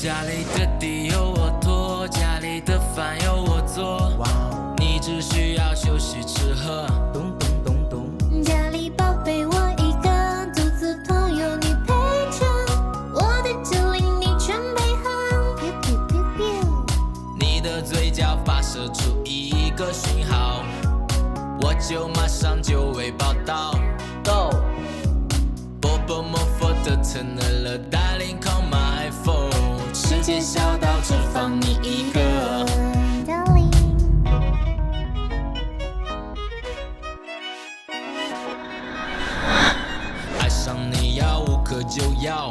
家里的地有我拖，家里的饭有我做，你只需要休息吃喝。咚咚咚咚，家里宝贝我一个，独自痛有你陪着，我的指令你全配合。biu biu biu biu，你的嘴角发射出一个讯号，我就马上就会报道。Go， 波波摩佛的 turn 了，darling call my phone， 世界小到只放你一个。darling，爱上你要无可救药，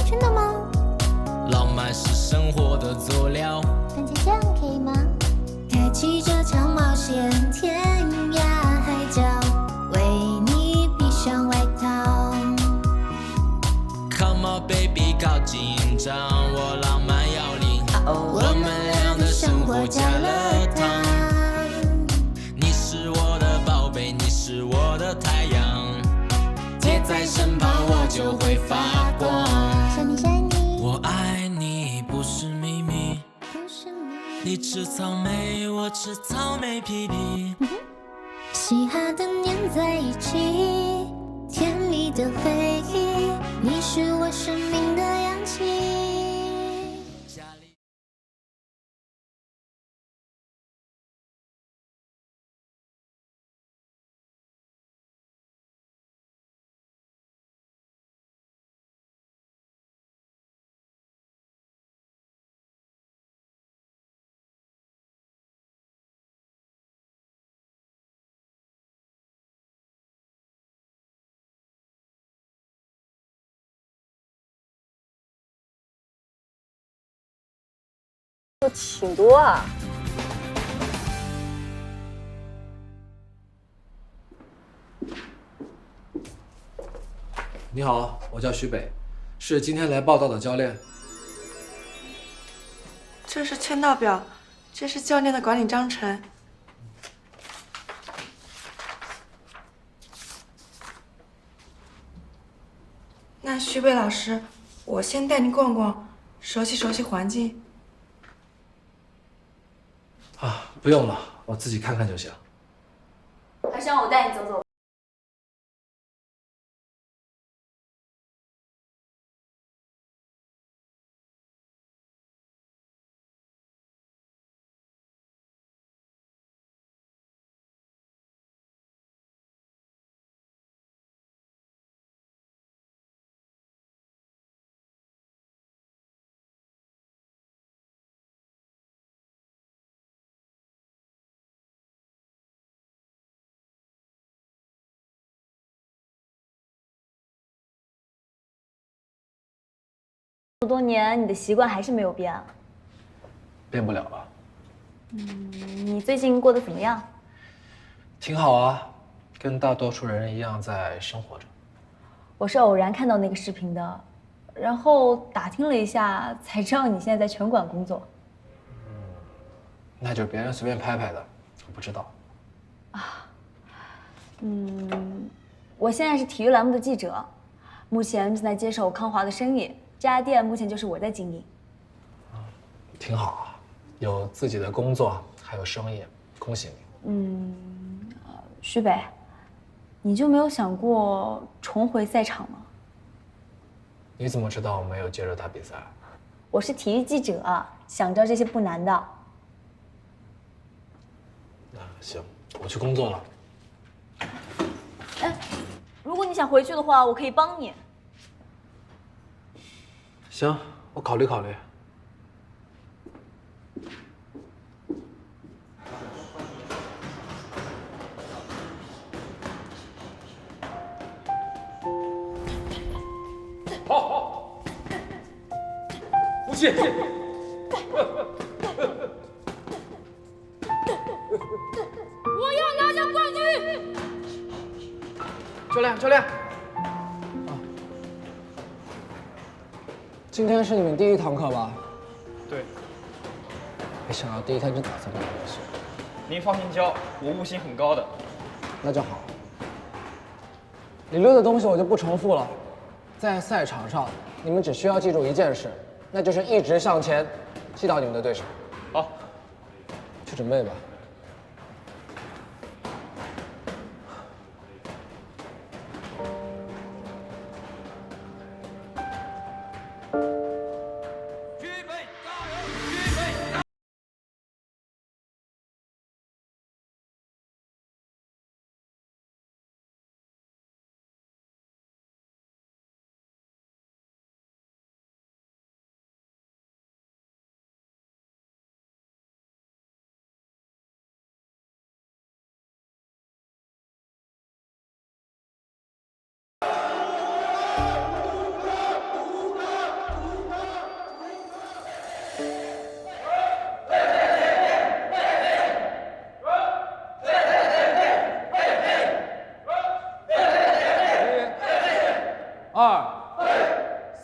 真的吗？浪漫是生活的佐料。番茄酱可以吗？开启这场冒险，天涯海角，为你披上外套。Come on baby， 搞紧张，我浪漫要领，我们俩的生活加了糖。你是我的宝贝，你是我的太阳，贴在身旁我就会发光。想你想你，我爱你不是秘密，不是你。你吃草莓，我吃草莓皮皮。嘻哈的黏在一起，甜蜜的回忆，你是我生命的氧气。挺多啊。你好，我叫徐北，是今天来报道的教练。这是签到表，这是教练的管理章程。那徐北老师，我先带你逛逛，熟悉熟悉环境。啊，不用了，我自己看看就行。还是让我带你走走。这么多年，你的习惯还是没有变啊？变不了了。你最近过得怎么样？挺好啊，跟大多数人一样在生活着。我是偶然看到那个视频的，然后打听了一下，才知道你现在在拳馆工作。那就是别人随便拍拍的，我不知道。我现在是体育栏目的记者，目前正在接手康华的生意，这家店目前就是我在经营。挺好啊，有自己的工作，还有生意，恭喜你。徐北，你就没有想过重回赛场吗？你怎么知道我没有接着打比赛？我是体育记者，想知道这些不难的。那行，我去工作了。如果你想回去的话，我可以帮你。行，我考虑考虑。好，不气。我要拿下冠军！教练，今天是你们第一堂课吧？对，没想到第一天就打这么多东西。您放心教，我悟性很高的。那就好。理论的东西我就不重复了，在赛场上，你们只需要记住一件事：那就是一直向前，击倒你们的对手。好，去准备吧。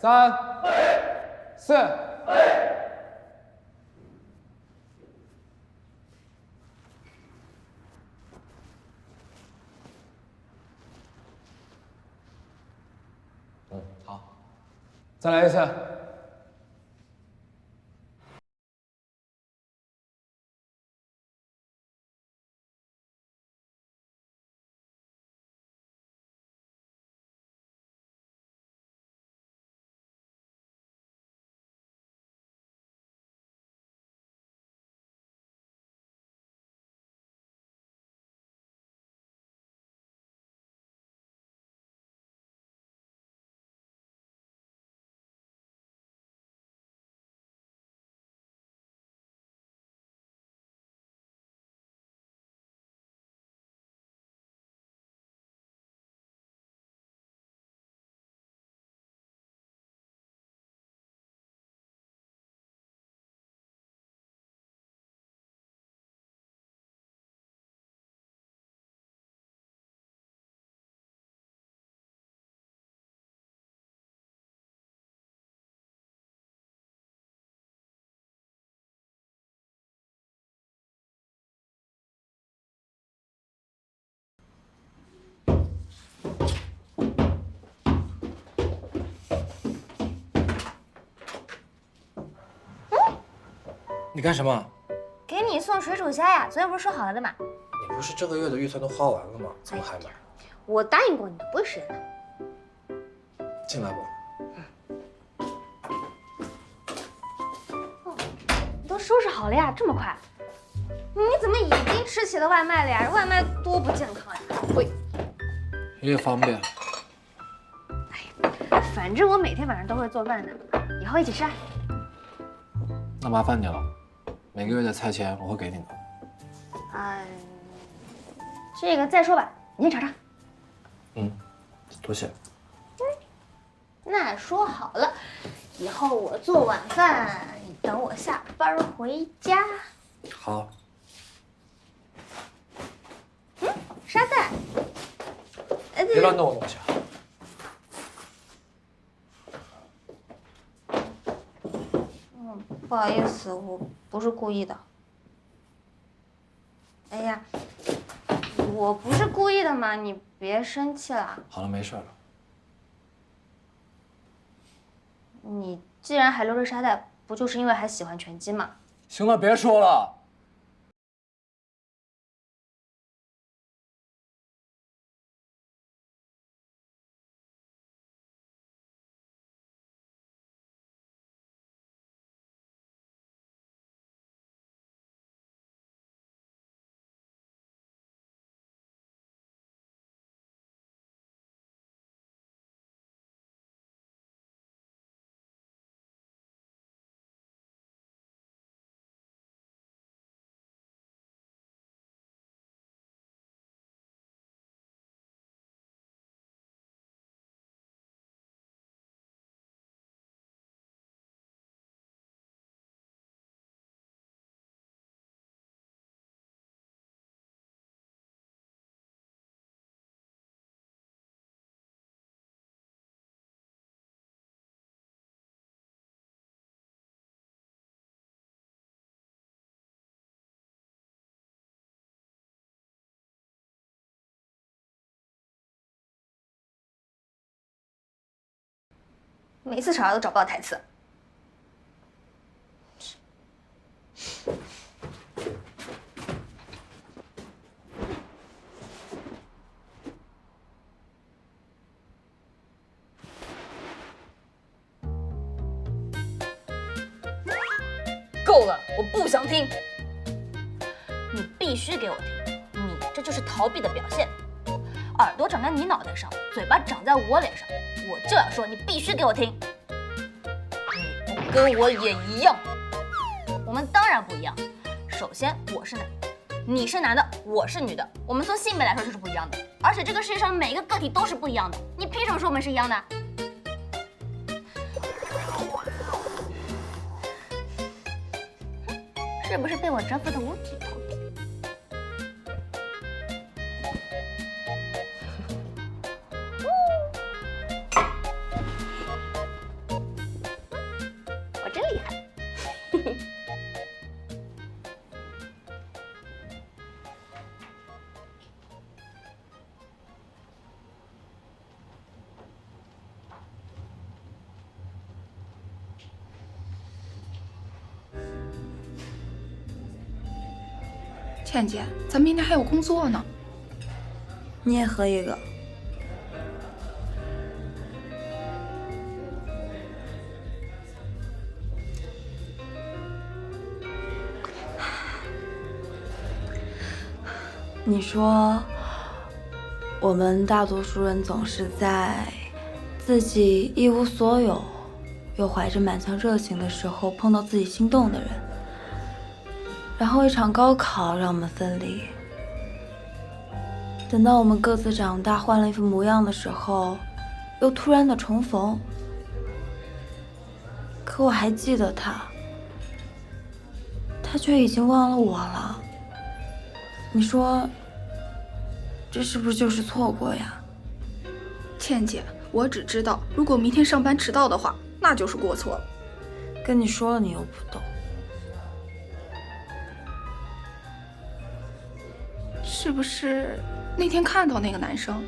3、4。好，再来一次。你干什么？给你送水煮虾呀，昨天不是说好了的吗？你不是这个月的预算都花完了吗？怎么还买？我答应过你的，不会食言的。进来吧。哦，你都收拾好了呀？这么快？你怎么已经吃起了外卖了呀？外卖多不健康呀！喂，也方便。哎，反正我每天晚上都会做饭的，以后一起吃啊。那麻烦你了，每个月的菜钱我会给你的。这个再说吧，你先尝尝。多谢。那说好了，以后我做晚饭，你等我下班回家。好。沙袋。别乱动我东西啊！不好意思，我不是故意的。哎呀，我不是故意的嘛，你别生气了。好了，没事了。你既然还留着沙袋，不就是因为还喜欢拳击吗？行了，别说了。每次吵架都找不到台词。够了，我不想听。你必须给我听，你这就是逃避的表现。耳朵长在你脑袋上，嘴巴长在我脸上，我就要说，你必须给我听。你不跟我也一样。我们当然不一样。首先，我是男的，你是男的，我是女的，我们从性别来说就是不一样的。而且这个世界上每一个个体都是不一样的，你凭什么说我们是一样的？是不是被我征服的五体投地？我真厉害！倩姐，咱明天还有工作呢。你也喝一个。你说，我们大多数人总是在自己一无所有，又怀着满腔热情的时候碰到自己心动的人，然后一场高考让我们分离。等到我们各自长大，换了一副模样的时候，又突然的重逢。可我还记得他，他却已经忘了我了。你说，这是不是就是错过呀？倩姐，我只知道，如果明天上班迟到的话，那就是过错了。跟你说了，你又不懂。是不是那天看到那个男生？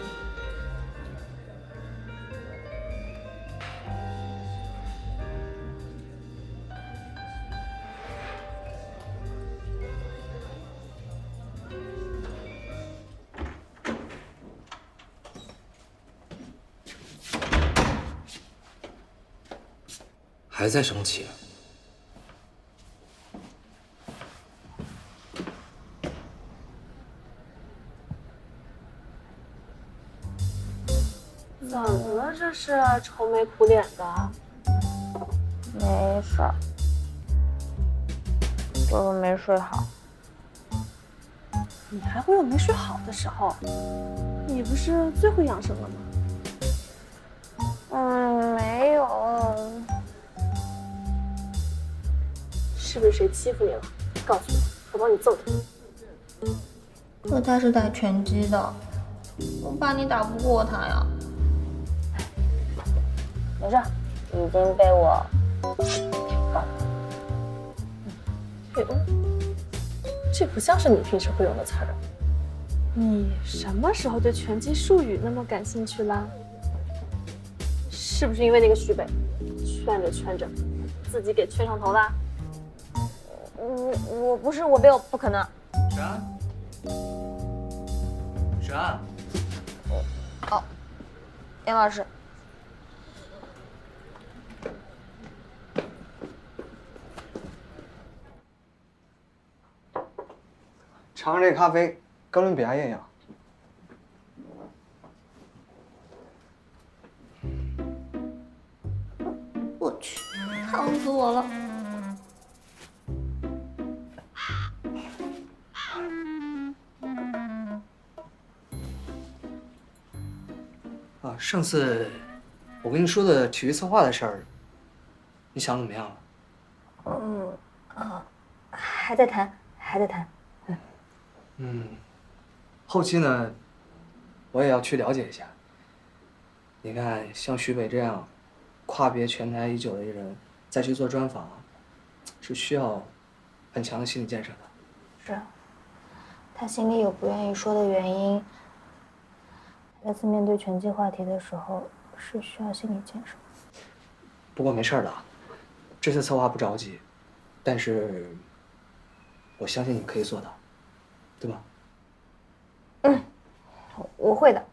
还在生气？怎么了？这是愁眉苦脸的？没事儿，就是没睡好。你还会有没睡好的时候？你不是最会养生了吗？没有。是不是谁欺负你了？告诉我，我帮你揍他。可他是打拳击的，我怕你打不过他呀。没事，已经被我搞。这不像是你平时会用的词儿。你什么时候对拳击术语那么感兴趣啦？是不是因为那个徐北圈着圈着，自己给圈上头啦？我不是，我没有，不可能。沈安，沈安。哦，严老师。尝尝这咖啡，哥伦比亚艳阳。我去，烫死我了！啊，上次我跟你说的体育策划的事儿，你想怎么样了？还在谈，还在谈。后期呢，我也要去了解一下。你看，像徐北这样跨别全台已久的艺人，再去做专访，是需要很强的心理建设的。是，他心里有不愿意说的原因。再次面对拳击话题的时候，是需要心理建设。不过没事的，这次策划不着急，但是我相信你可以做到，对吗？我会的。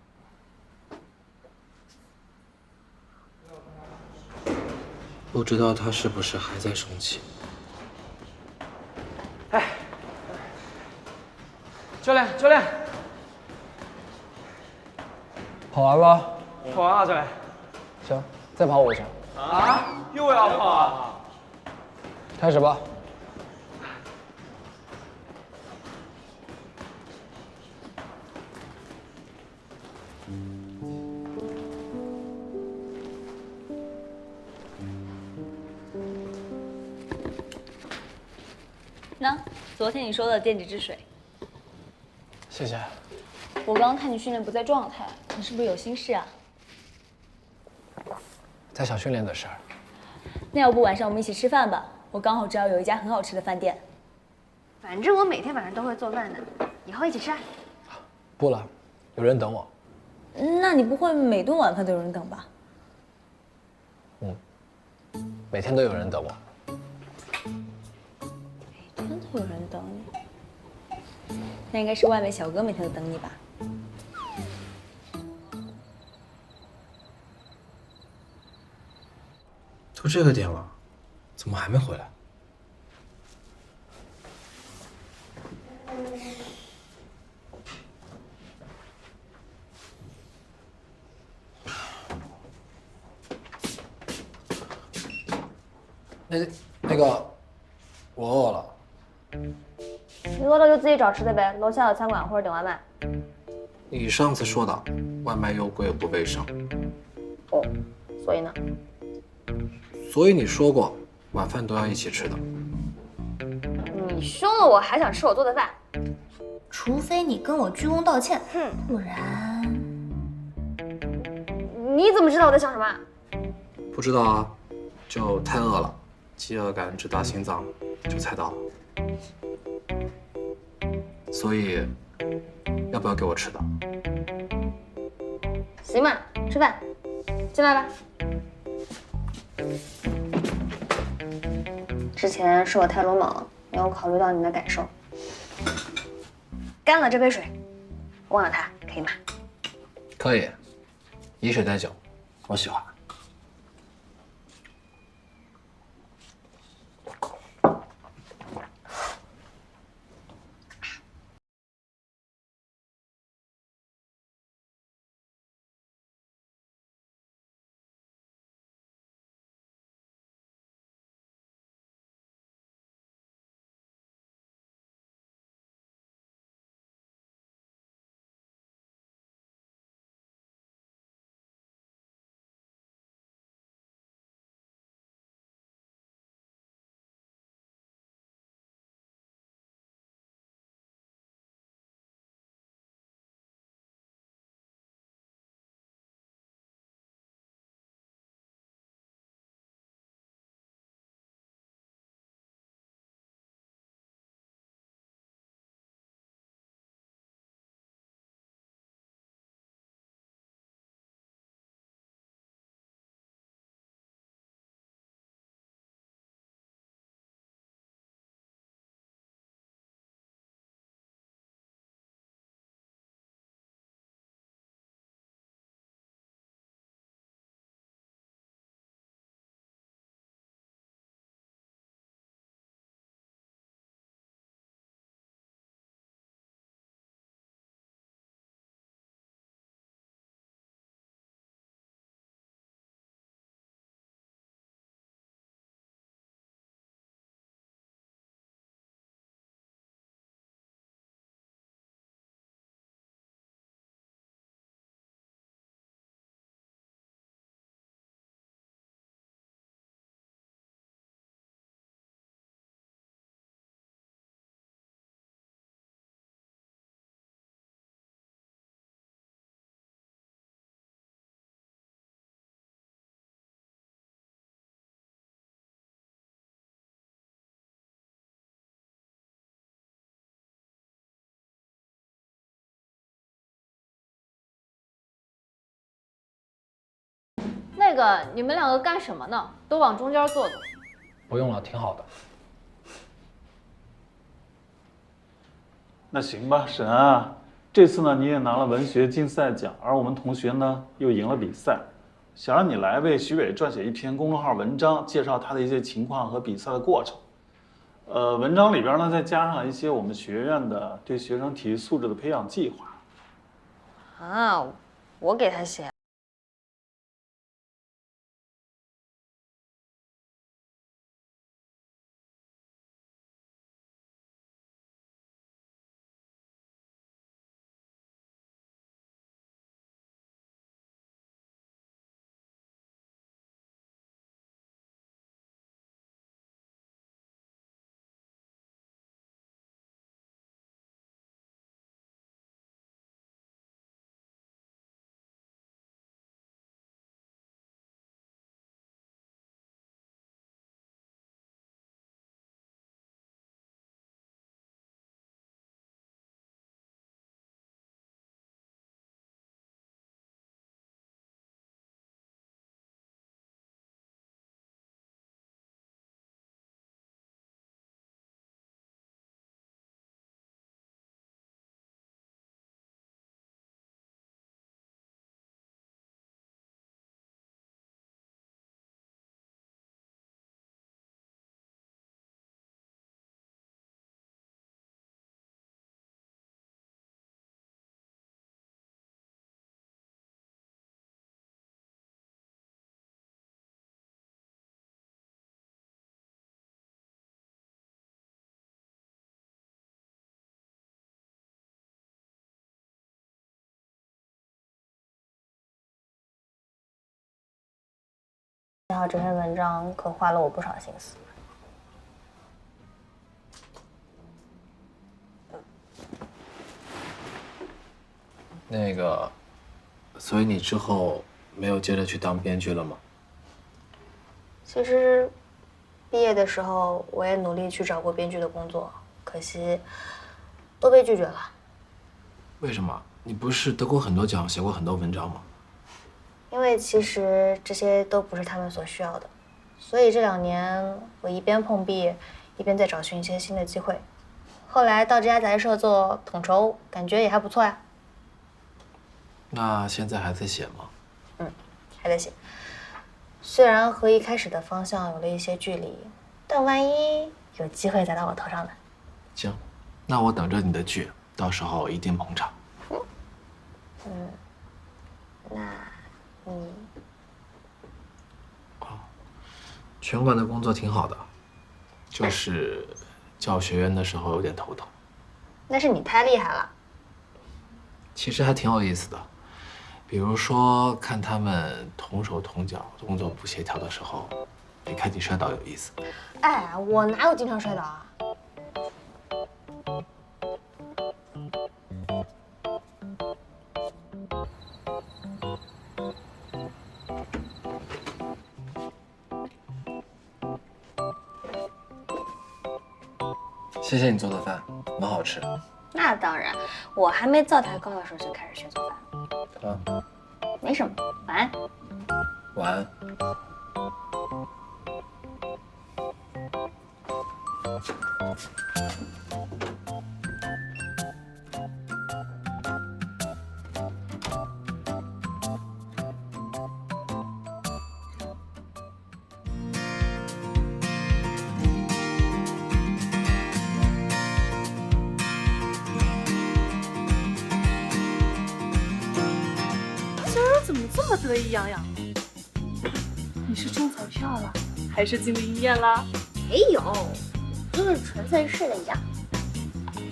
不知道他是不是还在生气？教练，教练，跑完吧？跑完了，教练。行，再跑5圈。啊？又要跑啊？开始吧。那昨天你说的电解质水，谢谢。我刚刚看你训练不在状态，你是不是有心事啊？在想训练的事儿。那要不晚上我们一起吃饭吧？我刚好知道有一家很好吃的饭店。反正我每天晚上都会做饭的，以后一起吃啊。不了，有人等我。那你不会每顿晚饭都有人等吧？每天都有人等我。每天都有人等你，那应该是外卖小哥每天都等你吧？都这个点了，怎么还没回来？那个，我饿了。你饿了就自己找吃的呗，楼下有餐馆或者点外卖。你上次说的，外卖又贵又不卫生。哦，所以呢？所以你说过，晚饭都要一起吃的。你凶了我，还想吃我做的饭？除非你跟我鞠躬道歉，不然……你怎么知道我在想什么？不知道啊，就太饿了，饥饿感直达心脏，就猜到了。所以，要不要给我吃的？行吧，吃饭，进来吧。之前是我太鲁莽了，没有考虑到你的感受。干了这杯水，忘了它，可以吗？可以，以水代酒，我喜欢。那个，你们两个干什么呢？都往中间坐坐。不用了，挺好的。那行吧，沈安啊，这次呢你也拿了文学竞赛奖，而我们同学呢又赢了比赛，想让你来为徐伟撰写一篇公众号文章，介绍他的一些情况和比赛的过程。文章里边呢再加上一些我们学院的对学生体育素质的培养计划。啊，我给他写。然后这篇文章可花了我不少心思。那个，所以你之后没有接着去当编剧了吗？其实，毕业的时候我也努力去找过编剧的工作，可惜都被拒绝了。为什么？你不是得过很多奖，写过很多文章吗？因为其实这些都不是他们所需要的，所以这2年我一边碰壁，一边在找寻一些新的机会。后来到这家杂志社做统筹，感觉也还不错呀。那现在还在写吗？嗯，还在写。虽然和一开始的方向有了一些距离，但万一有机会砸到我头上呢？行，那我等着你的剧，到时候一定捧场。那拳馆的工作挺好的，就是教学员的时候有点头疼。那是你太厉害了。其实还挺有意思的，比如说看他们同手同脚动作不协调的时候，比看你摔倒有意思。哎，我哪有经常摔倒啊？谢谢你做的饭，蛮好吃。那当然，我还没灶台高的时候就开始学做饭。啊，没什么，晚安。晚安。怎么这么得意洋洋？你是中彩票了，还是进了医院了？没有，就是纯粹睡了一觉。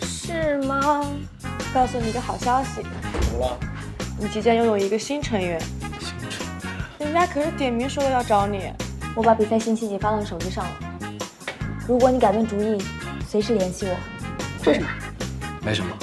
是吗？告诉你个好消息。怎么了？你即将拥有一个新成员。新成员？人家可是点名说了要找你。我把比赛信息已经发到你手机上了。如果你改变主意，随时联系我。是什么？没什么。